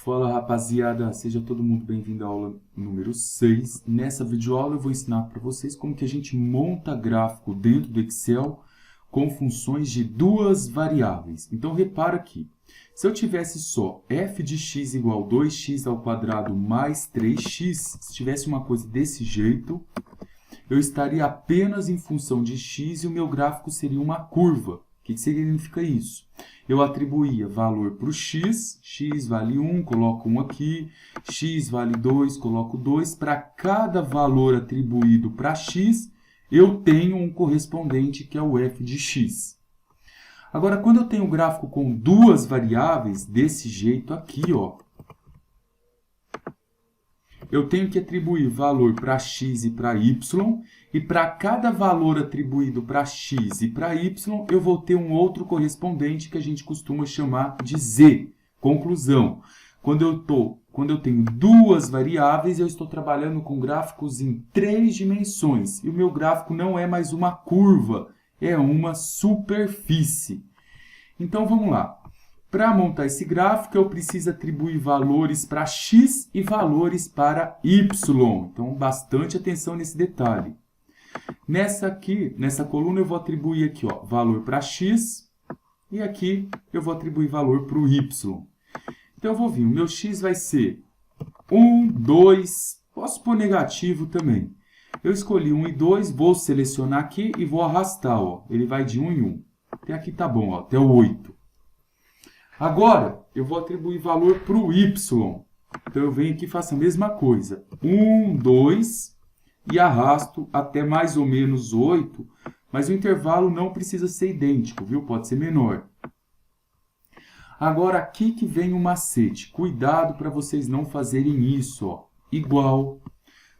Fala rapaziada, seja todo mundo bem-vindo à aula número 6. Nessa videoaula eu vou ensinar para vocês como que a gente monta gráfico dentro do Excel com funções de duas variáveis. Então repara aqui, se eu tivesse só f de x igual 2x ao quadrado mais 3x, se tivesse uma coisa desse jeito, eu estaria apenas em função de x e o meu gráfico seria uma curva. O que significa isso? Eu atribuía valor para o x, x vale 1, coloco 1 aqui, x vale 2, coloco 2. Para cada valor atribuído para x, eu tenho um correspondente que é o f de x. Agora, quando eu tenho um gráfico com duas variáveis, desse jeito aqui, ó, eu tenho que atribuir valor para x e para y, e para cada valor atribuído para x e para y, eu vou ter um outro correspondente que a gente costuma chamar de z. Conclusão, quando eu tenho duas variáveis, eu estou trabalhando com gráficos em 3 dimensões, e o meu gráfico não é mais uma curva, é uma superfície. Então, vamos lá. Para montar esse gráfico, eu preciso atribuir valores para x e valores para y. Então, bastante atenção nesse detalhe. Nessa coluna, eu vou atribuir aqui, ó, valor para x e aqui eu vou atribuir valor para o y. Então, eu vou vir, o meu x vai ser 1, 2, posso pôr negativo também. Eu escolhi 1 e 2, vou selecionar aqui e vou arrastar, ó, ele vai de 1 em 1. Até aqui tá bom, ó, até o 8. Agora, eu vou atribuir valor para o y. Então, eu venho aqui e faço a mesma coisa. 1, 2 e arrasto até mais ou menos 8, mas o intervalo não precisa ser idêntico, viu? Pode ser menor. Agora, aqui que vem o macete. Cuidado para vocês não fazerem isso, ó. Igual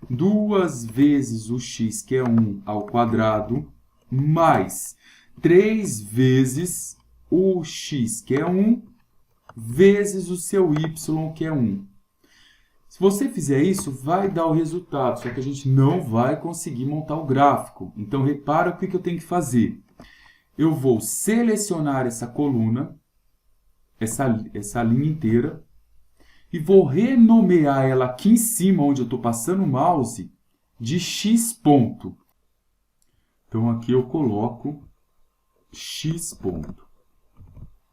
2 vezes o x, que é 1, ao quadrado, mais 3 vezes o x, que é 1, vezes o seu y, que é 1. Se você fizer isso, vai dar o resultado, só que a gente não vai conseguir montar o gráfico. Então, repara o que eu tenho que fazer. Eu vou selecionar essa coluna, essa linha inteira, e vou renomear ela aqui em cima, onde eu estou passando o mouse, de x ponto. Então, aqui eu coloco x ponto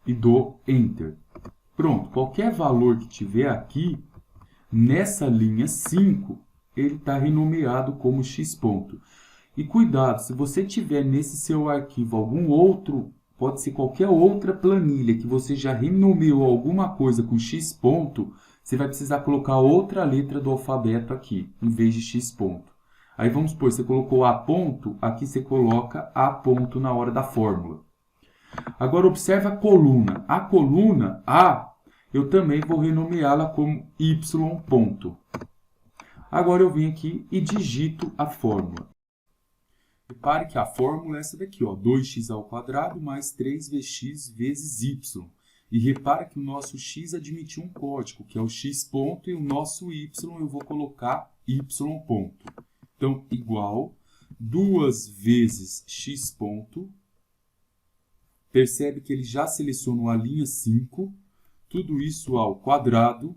e dou Enter. Pronto, qualquer valor que tiver aqui, nessa linha 5, ele está renomeado como x ponto. E cuidado, se você tiver nesse seu arquivo algum outro, pode ser qualquer outra planilha que você já renomeou alguma coisa com x ponto, você vai precisar colocar outra letra do alfabeto aqui, em vez de x ponto. Aí vamos supor, você colocou A ponto, aqui você coloca A ponto na hora da fórmula. Agora observa a coluna. A coluna A, eu também vou renomeá-la como y ponto. Agora eu venho aqui e digito a fórmula. Repare que a fórmula é essa daqui, ó, 2x ao quadrado mais 3vx vezes y. E repara que o nosso x admitiu um código, que é o x ponto, e o nosso y eu vou colocar y ponto. Então, igual 2 vezes x ponto. Percebe que ele já selecionou a linha 5. Tudo isso ao quadrado,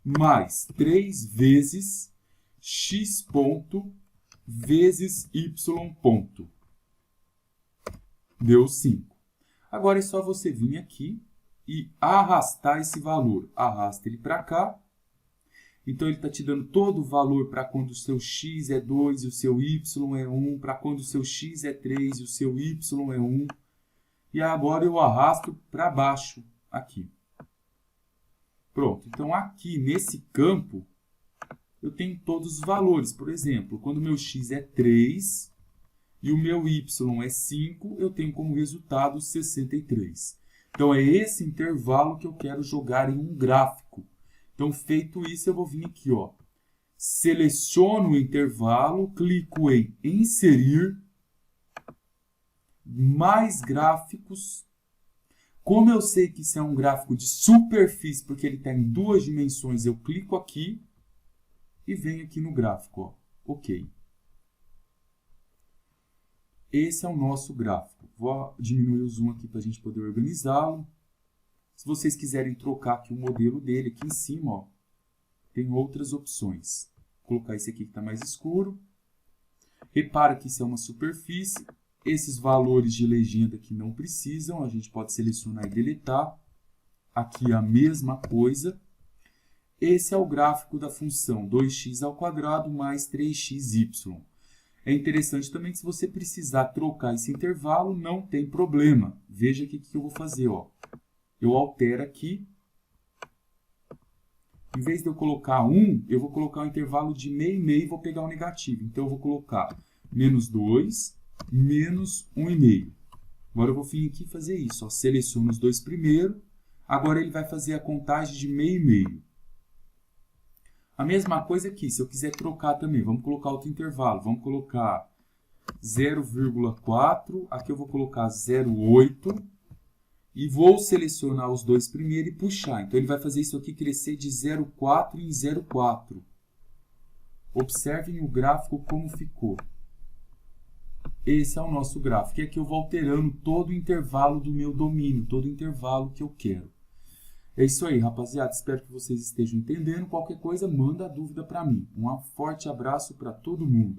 mais 3 vezes x ponto vezes y ponto. Deu 5. Agora é só você vir aqui e arrastar esse valor. Arrasta ele para cá. Então, ele está te dando todo o valor para quando o seu x é 2 e o seu y é 1, para quando o seu x é 3 e o seu y é 1. E agora eu arrasto para baixo, aqui. Pronto, então aqui nesse campo, eu tenho todos os valores. Por exemplo, quando o meu x é 3 e o meu y é 5, eu tenho como resultado 63. Então, é esse intervalo que eu quero jogar em um gráfico. Então, feito isso, eu vou vir aqui, ó. Seleciono o intervalo, clico em Inserir, mais gráficos. Como eu sei que isso é um gráfico de superfície, porque ele está em 2 dimensões, eu clico aqui e venho aqui no gráfico. Ó. Ok. Esse é o nosso gráfico. Vou diminuir o zoom aqui para a gente poder organizá-lo. Se vocês quiserem trocar aqui o modelo dele, aqui em cima, ó, tem outras opções. Vou colocar esse aqui que está mais escuro. Repara que isso é uma superfície. Esses valores de legenda aqui não precisam, a gente pode selecionar e deletar. Aqui a mesma coisa. Esse é o gráfico da função 2x² mais 3xy. É interessante também que se você precisar trocar esse intervalo, não tem problema. Veja aqui o que eu vou fazer. Ó. Eu altero aqui. Em vez de eu colocar 1, eu vou colocar um intervalo de meio e meio e vou pegar o negativo. Então, eu vou colocar menos 2, menos 1,5. Agora, eu vou vir aqui e fazer isso. Ó. Seleciono os dois primeiro. Agora, ele vai fazer a contagem de meio e meio. A mesma coisa aqui, se eu quiser trocar também, vamos colocar outro intervalo. Vamos colocar 0,4, aqui eu vou colocar 0,8 e vou selecionar os dois primeiro e puxar. Então, ele vai fazer isso aqui crescer de 0,4 em 0,4. Observem o gráfico como ficou. Esse é o nosso gráfico. E aqui eu vou alterando todo o intervalo do meu domínio, todo o intervalo que eu quero. É isso aí, rapaziada. Espero que vocês estejam entendendo. Qualquer coisa, manda a dúvida para mim. Um forte abraço para todo mundo.